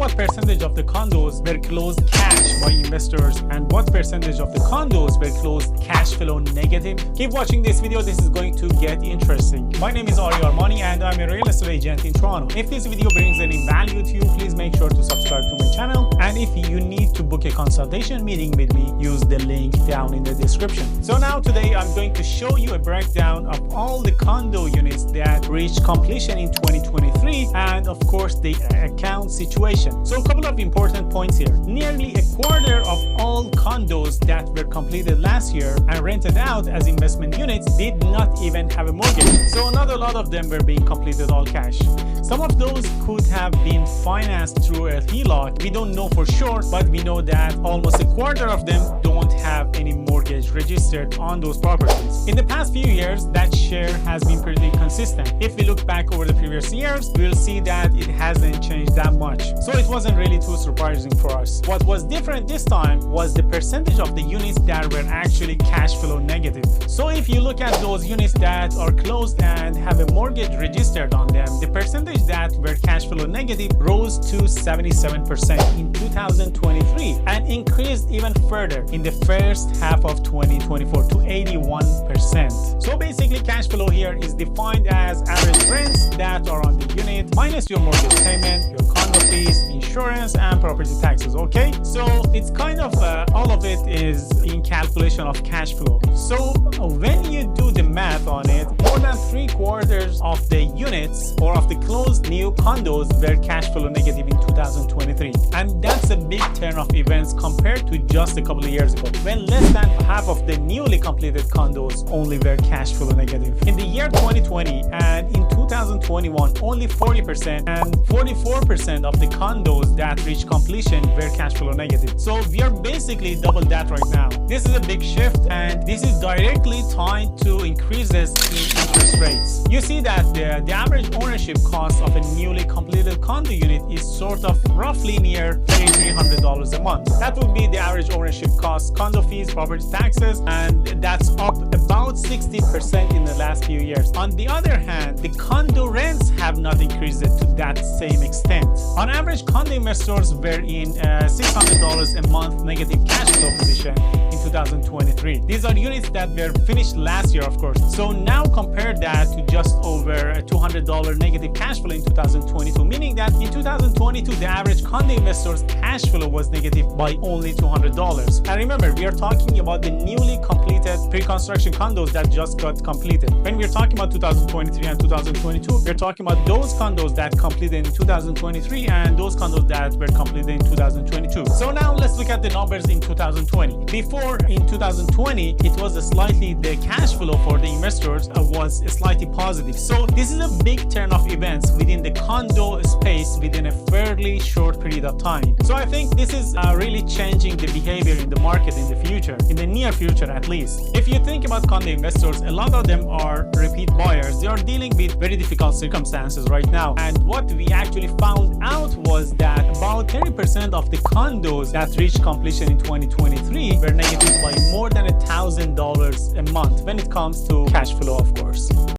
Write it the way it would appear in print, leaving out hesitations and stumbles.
what percentage of the condos were closed cash by investors and what percentage of the condos were closed cash flow negative? Keep watching this video, this is going to get interesting. My name is Armani and I'm a real estate agent in Toronto. If this video brings any value to you, please make sure to subscribe to my channel. And if you need to book a consultation meeting with me, use the link down in the description. So now today I'm going to show you a breakdown of all the condo units that reached completion in 2023 and of course the account situation. So a couple of important points here. Nearly a quarter of all condos that were completed last year and rented out as investment units did not even have a mortgage. So not a lot of them were being completed all cash. Some of those could have been financed through a HELOC. We don't know for sure, but we know that almost a quarter of them don't have any mortgage registered on those properties. In the past few years, that share has been pretty consistent. If we look back over the previous years, we'll see that it hasn't changed that much. So it wasn't really too surprising for us. What was different this time was the percentage of the units that were actually cash flow negative. So if you look at those units that are closed and have a mortgage registered on them, the percentage that were cash flow negative rose to 77% in 2023 and increased even further in the first half of 2024 to 81%. So basically cash flow here is defined as average rents that are on the unit minus your mortgage payment, your condo fees, insurance and property taxes. Okay, so it's kind of all of it is in calculation of cash flow. So when you do the math on it, more than 3/4 of the units or of the closed new condos were cash flow negative in 2023, and that's a big turn of events compared to just a couple of years ago when less than half of the newly completed condos only were cash flow negative. In the year 2020 and in 2021, only 40% and 44% of the condos that reached completion were cash flow negative. So we are basically double that right now. This is a big shift and this is directly tied to increases in interest rates. You see that the average ownership cost of a newly completed condo unit is sort of roughly near $3,300 a month. That would be the average ownership cost, condo fees, property taxes, and that's up about 60% in the last few years. On the other hand, the condo rents have not increased to that same extent. On average, condo investors were in $600 a month negative cash flow position in 2023. These are units that were finished last year, of course. So now compare that to just over a $200 negative cash flow in 2022, meaning that in 2022, the average condo investor's cash flow was negative by only $200. And remember, we are talking about the newly completed pre-construction condos that just got completed. When we're talking about 2023 and 2022, we're talking about those condos that completed in 2023 and those condos that were completed in 2022. So now let's look at the numbers in 2020. Before, in 2020, it was the cash flow for the investors was slightly positive. So this is a big turn of events within the condo space within a fairly short period of time. So I think this is really changing the behavior in the market in the future, in the near future at least. If you think about condo investors, a lot of them are repeat buyers. They are dealing with very difficult circumstances right now. And what we actually found out was that about 30% of the condos that reached completion in 2023 were negative by more than $1,000 a month when it comes to cash flow, of course.